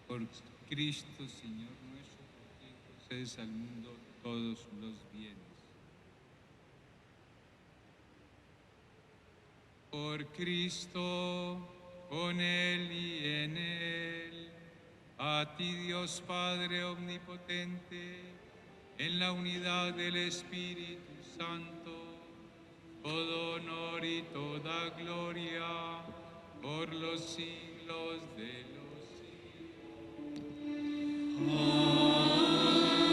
Por Cristo, Señor nuestro, porque concedes al mundo todos los bienes. Por Cristo, con Él y en Él, a ti Dios Padre omnipotente, en la unidad del Espíritu Santo, todo honor y toda gloria por los siglos de los siglos.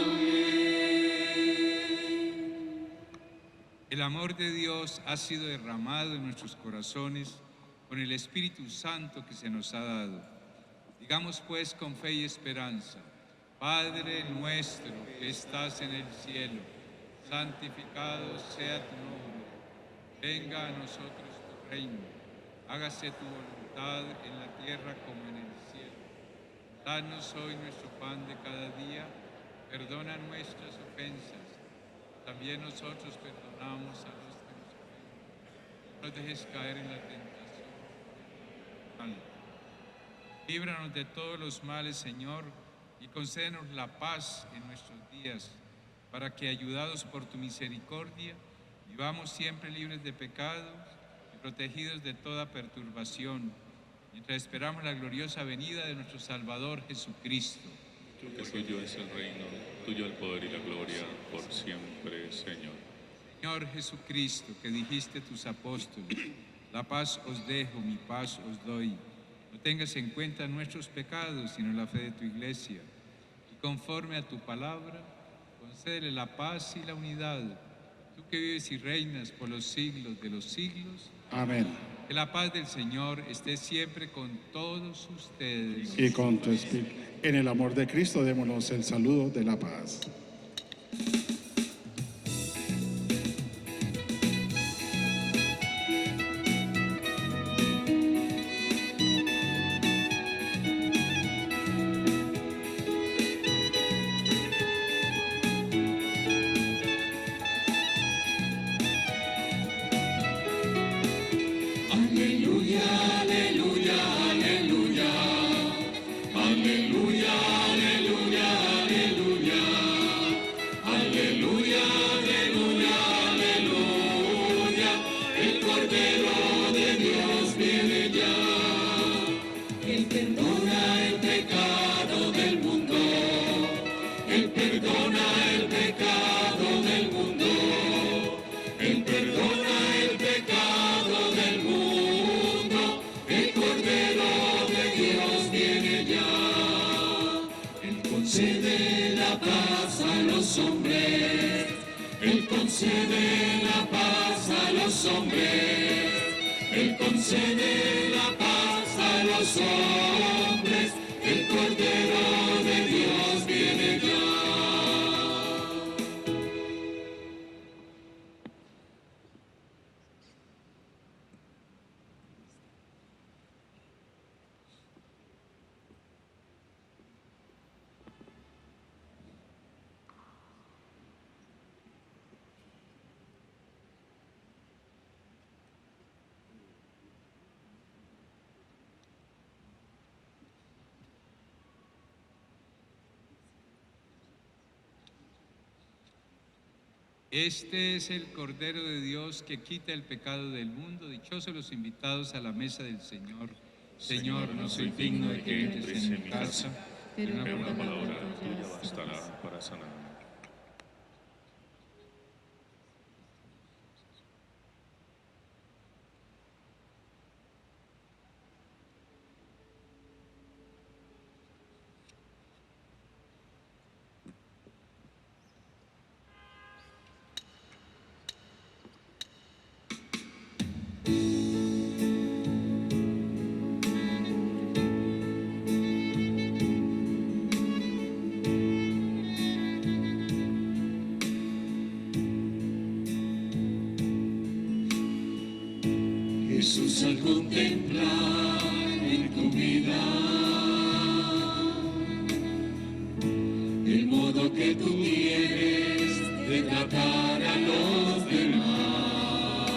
Amén. El amor de Dios ha sido derramado en nuestros corazones con el Espíritu Santo que se nos ha dado. Digamos pues con fe y esperanza: Padre nuestro que estás en el cielo, santificado sea tu nombre. Venga a nosotros tu reino, hágase tu voluntad voluntad en la tierra como en el cielo. Danos hoy nuestro pan de cada día, perdona nuestras ofensas, también nosotros perdonamos a los que nos ofenden. No nos dejes caer en la tentación. Líbranos de todos los males, Señor, y concédenos la paz en nuestros días, para que, ayudados por tu misericordia, vivamos siempre libres de pecados y protegidos de toda perturbación, mientras esperamos la gloriosa venida de nuestro Salvador Jesucristo. Que tuyo es el reino, tuyo el poder y la gloria, por siempre, Señor. Señor Jesucristo, que dijiste a tus apóstoles, la paz os dejo, mi paz os doy. No tengas en cuenta nuestros pecados, sino la fe de tu Iglesia. Y conforme a tu palabra, concédele la paz y la unidad. Tú que vives y reinas por los siglos de los siglos. Amén. Que la paz del Señor esté siempre con todos ustedes. Y con tu espíritu. En el amor de Cristo, démonos el saludo de la paz. Concede la paz a los hombres, Él concede la paz a los hombres, el Cordero de Dios viene ya. Este es el Cordero de Dios que quita el pecado del mundo. Dichosos los invitados a la mesa del Señor. Señor, no soy digno de que entres en mi casa, pero Una palabra tuya bastará para sanar. Jesús, al contemplar en tu vida el modo que tú tienes de tratar a los demás,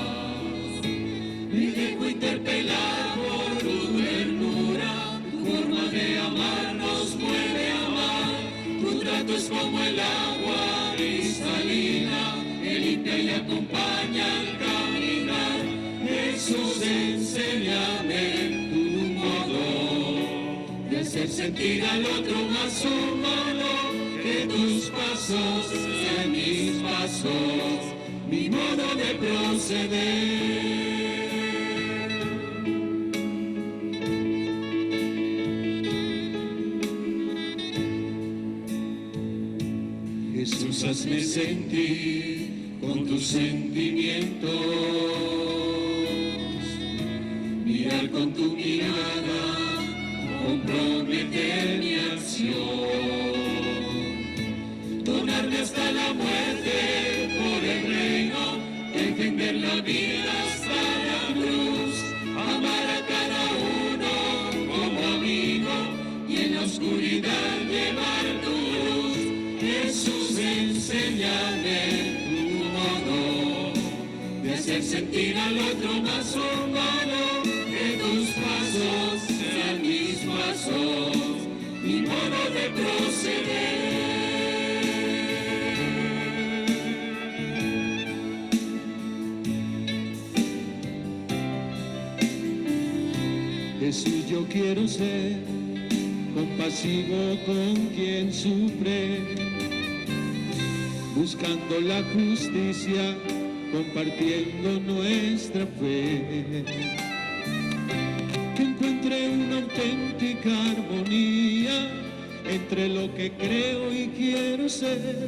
me dejo interpelar por tu ternura, tu forma de amar nos mueve a amar, tu trato es como el agua cristalina que limpia y acompaña al caminar. Jesús, enséñame tu modo de hacer sentir al otro más humano, que tus pasos sean mis pasos, mi modo de proceder. Jesús, hazme sentir con tus sentimientos, mirar con tu mirada, comprometer mi acción, donarme hasta la muerte por el reino, defender la vida hasta la cruz, amar a cada uno hacer sentir al otro más humano, que tus pasos sean mis pasos, mi modo de proceder. Jesús, yo quiero ser compasivo con quien sufre, buscando la justicia, compartiendo nuestra fe. Que encuentre una auténtica armonía entre lo que creo y quiero ser.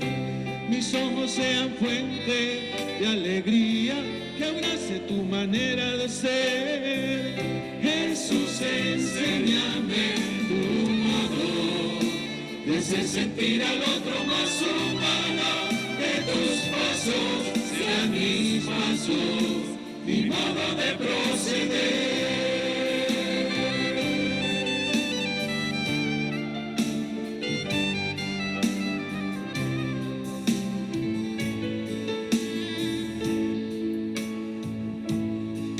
Mis ojos sean fuente de alegría, que abrace tu manera de ser. Jesús, enséñame tu modo de hacer sentir al otro más humano, que tus pasos sean mis pasos, mi modo de proceder.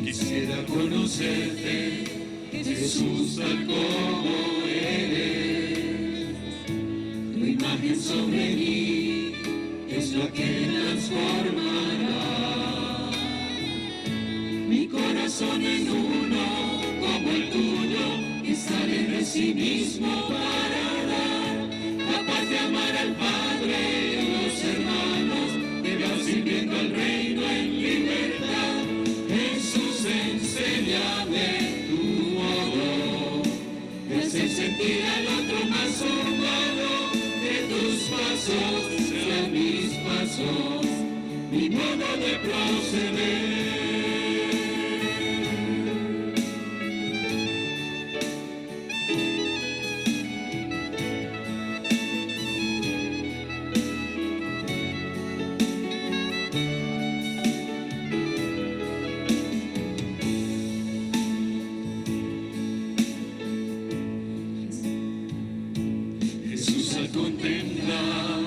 Quisiera conocerte, Jesús, tal como eres. Tu imagen sobre mí es lo que transformará mi corazón en uno como el tuyo, que sale de sí mismo para dar, capaz de amar al Padre y los hermanos, que van sirviendo al reino en libertad. Jesús, enséñame tu modo de hacer sentir al otro más humano, que tus pasos sean mis pasos, mi modo de proceder. Jesús, al contemplar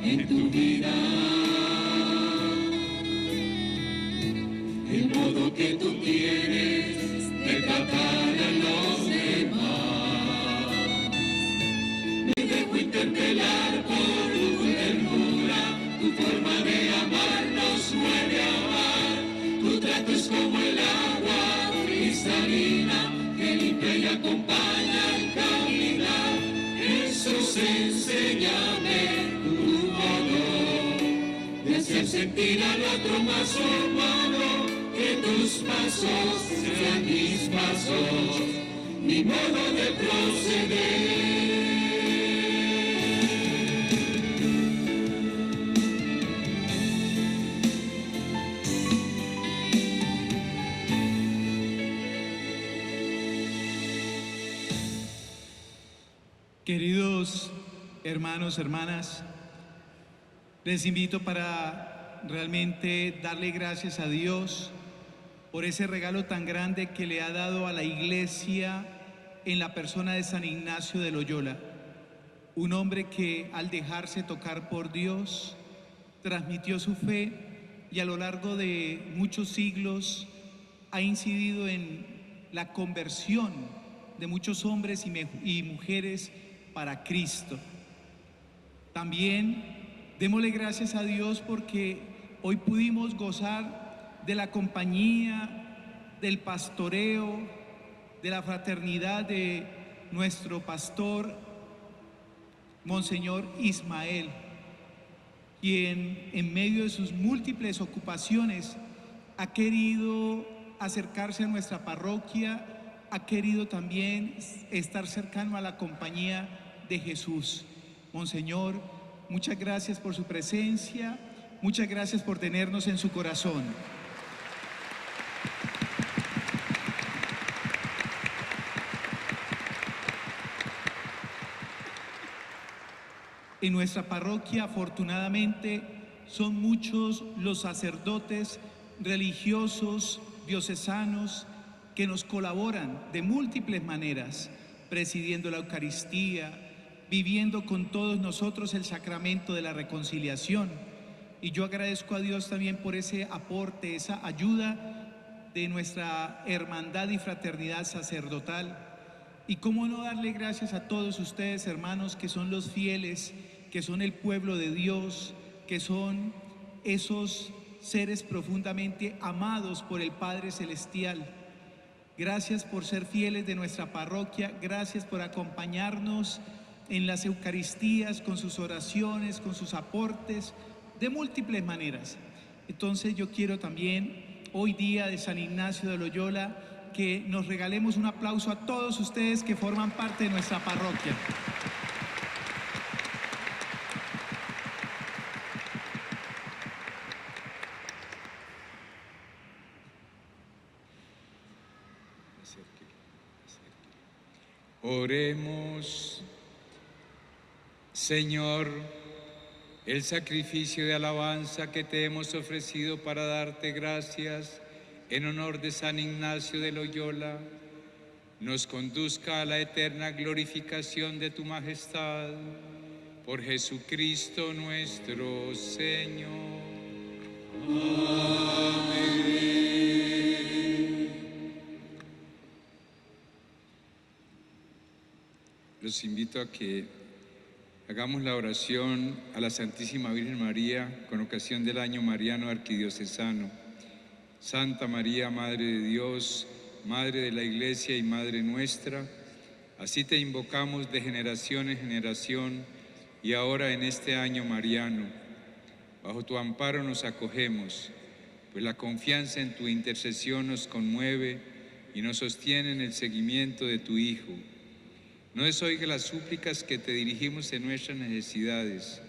en tu vida el modo que tú tienes de tratar a los demás, me dejo interpelar por tu ternura, tu forma de amar nos mueve a amar. Tu trato es como el agua cristalina que limpia y acompaña al caminar. Jesús, enséñame tu modo de hacer sentir al otro más humano, que tus pasos sean mis pasos, mi modo de proceder. Queridos hermanos, hermanas, les invito para realmente darle gracias a Dios por ese regalo tan grande que le ha dado a la Iglesia en la persona de San Ignacio de Loyola, un hombre que al dejarse tocar por Dios transmitió su fe y a lo largo de muchos siglos ha incidido en la conversión de muchos hombres y mujeres para Cristo. También démosle gracias a Dios porque hoy pudimos gozar de la compañía, del pastoreo, de la fraternidad de nuestro pastor, Monseñor Ismael, quien en medio de sus múltiples ocupaciones ha querido acercarse a nuestra parroquia, ha querido también estar cercano a la compañía de Jesús. Monseñor, muchas gracias por su presencia, muchas gracias por tenernos en su corazón. En nuestra parroquia, afortunadamente, son muchos los sacerdotes religiosos, diocesanos, que nos colaboran de múltiples maneras, presidiendo la Eucaristía, viviendo con todos nosotros el sacramento de la reconciliación. Y yo agradezco a Dios también por ese aporte, esa ayuda de nuestra hermandad y fraternidad sacerdotal. Y cómo no darle gracias a todos ustedes, hermanos, que son los fieles, que son el pueblo de Dios, que son esos seres profundamente amados por el Padre Celestial. Gracias por ser fieles de nuestra parroquia, gracias por acompañarnos en las Eucaristías, con sus oraciones, con sus aportes, de múltiples maneras. Entonces yo quiero también, hoy día de San Ignacio de Loyola, que nos regalemos un aplauso a todos ustedes que forman parte de nuestra parroquia. Oremos. Señor, el sacrificio de alabanza que te hemos ofrecido para darte gracias en honor de San Ignacio de Loyola, nos conduzca a la eterna glorificación de tu majestad. Por Jesucristo nuestro Señor. Amén. Los invito a que hagamos la oración a la Santísima Virgen María con ocasión del año mariano arquidiocesano. Santa María, Madre de Dios, Madre de la Iglesia y Madre nuestra, así te invocamos de generación en generación y ahora en este año mariano. Bajo tu amparo nos acogemos, pues la confianza en tu intercesión nos conmueve y nos sostiene en el seguimiento de tu Hijo. No desoiga las súplicas que te dirigimos en nuestras necesidades,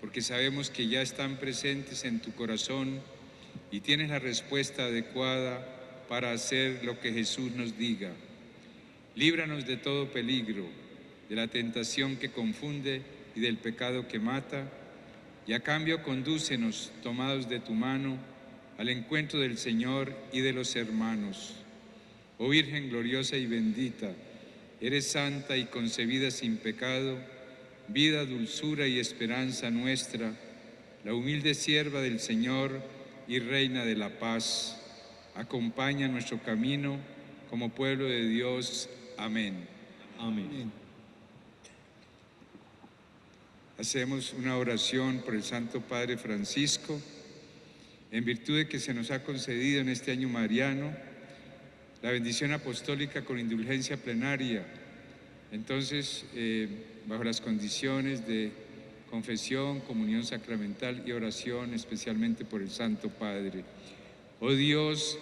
porque sabemos que ya están presentes en tu corazón y tienes la respuesta adecuada para hacer lo que Jesús nos diga. Líbranos de todo peligro, de la tentación que confunde y del pecado que mata, y a cambio condúcenos, tomados de tu mano, al encuentro del Señor y de los hermanos. Oh Virgen gloriosa y bendita, eres santa y concebida sin pecado, vida, dulzura y esperanza nuestra, la humilde sierva del Señor y Reina de la paz. Acompaña nuestro camino como pueblo de Dios. Amén. Amén. Hacemos una oración por el Santo Padre Francisco, en virtud de que se nos ha concedido en este año mariano la bendición apostólica con indulgencia plenaria. Entonces, bajo las condiciones de confesión, comunión sacramental y oración, especialmente por el Santo Padre. Oh Dios,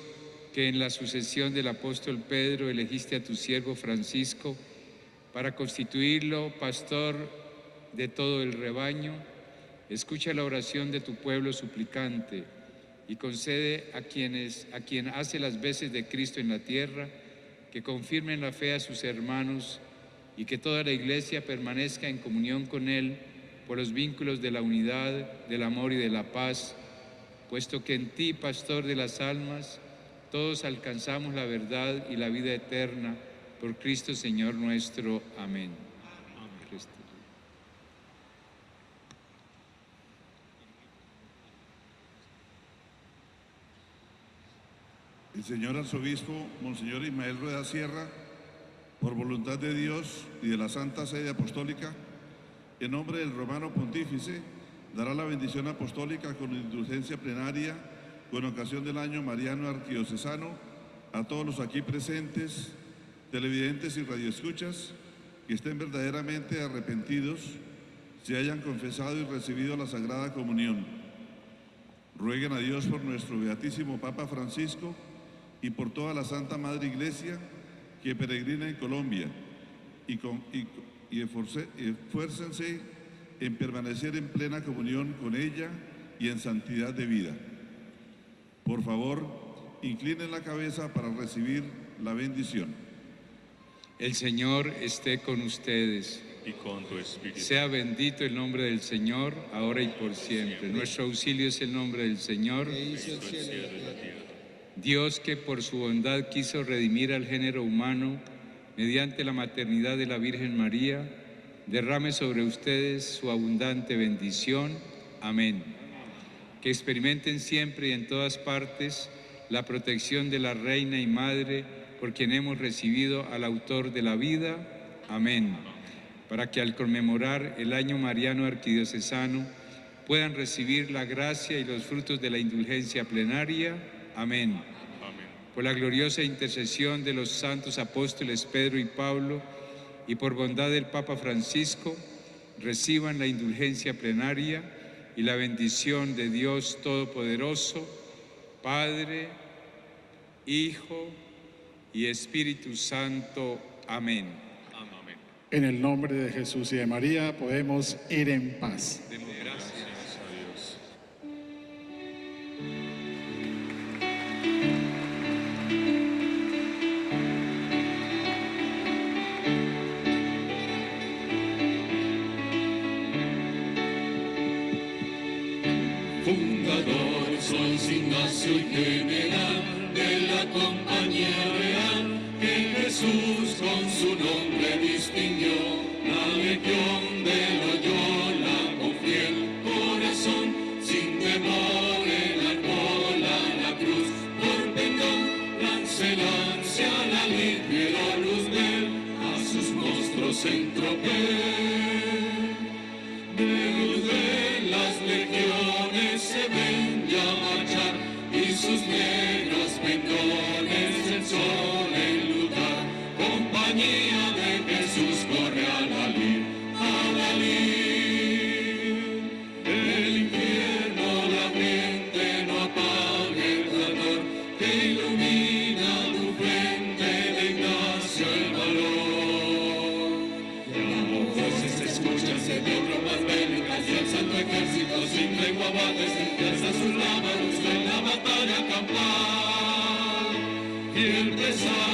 que en la sucesión del apóstol Pedro elegiste a tu siervo Francisco para constituirlo pastor de todo el rebaño, escucha la oración de tu pueblo suplicante y concede a quien hace las veces de Cristo en la tierra, que confirmen la fe a sus hermanos y que toda la Iglesia permanezca en comunión con Él por los vínculos de la unidad, del amor y de la paz, puesto que en ti, Pastor de las almas, todos alcanzamos la verdad y la vida eterna, por Cristo Señor nuestro. Amén. El señor arzobispo, Monseñor Ismael Rueda Sierra, por voluntad de Dios y de la Santa Sede Apostólica, en nombre del Romano Pontífice, dará la bendición apostólica con indulgencia plenaria con ocasión del año mariano arquidiocesano a todos los aquí presentes, televidentes y radioescuchas, que estén verdaderamente arrepentidos, se hayan confesado y recibido la Sagrada Comunión. Rueguen a Dios por nuestro Beatísimo Papa Francisco y por toda la Santa Madre Iglesia que peregrina en Colombia y esfuércense en permanecer en plena comunión con ella y en santidad de vida. Por favor, inclinen la cabeza para recibir la bendición. El Señor esté con ustedes. Y con tu espíritu. Sea bendito el nombre del Señor, ahora y por siempre. Nuestro auxilio es el nombre del Señor. Dios, que por su bondad quiso redimir al género humano mediante la maternidad de la Virgen María, derrame sobre ustedes su abundante bendición. Amén. que experimenten siempre y en todas partes la protección de la Reina y Madre, por quien hemos recibido al autor de la vida. Amén. Para que al conmemorar el año mariano arquidiocesano puedan recibir la gracia y los frutos de la indulgencia plenaria. Amén. Por la gloriosa intercesión de los santos apóstoles Pedro y Pablo y por bondad del Papa Francisco, reciban la indulgencia plenaria y la bendición de Dios Todopoderoso, Padre, Hijo y Espíritu Santo. Amén. En el nombre de Jesús y de María podemos ir en paz. Demos gracias a Dios. Fundador, San Ignacio y general de la Compañía Real, que Jesús con su nombre distinguió, la legión de Loyola con fiel corazón, sin temor el árbol a la cruz, por pecado lance a la lid, dio luz de él, a sus monstruos en tropel. De luz de las legiones se ven ya marchar, y sus negros pendones el sol enlutar. Compañía de Jesús corre a la lid, a la lid. El infierno la frente no apague el candor, que ilumina tu frente de Ignacio el valor. La voces se escuchan, se ven ropas bélicas y el santo ejército sin lengua bate, empieza sus lábaros en la batalla campal. Y el pesar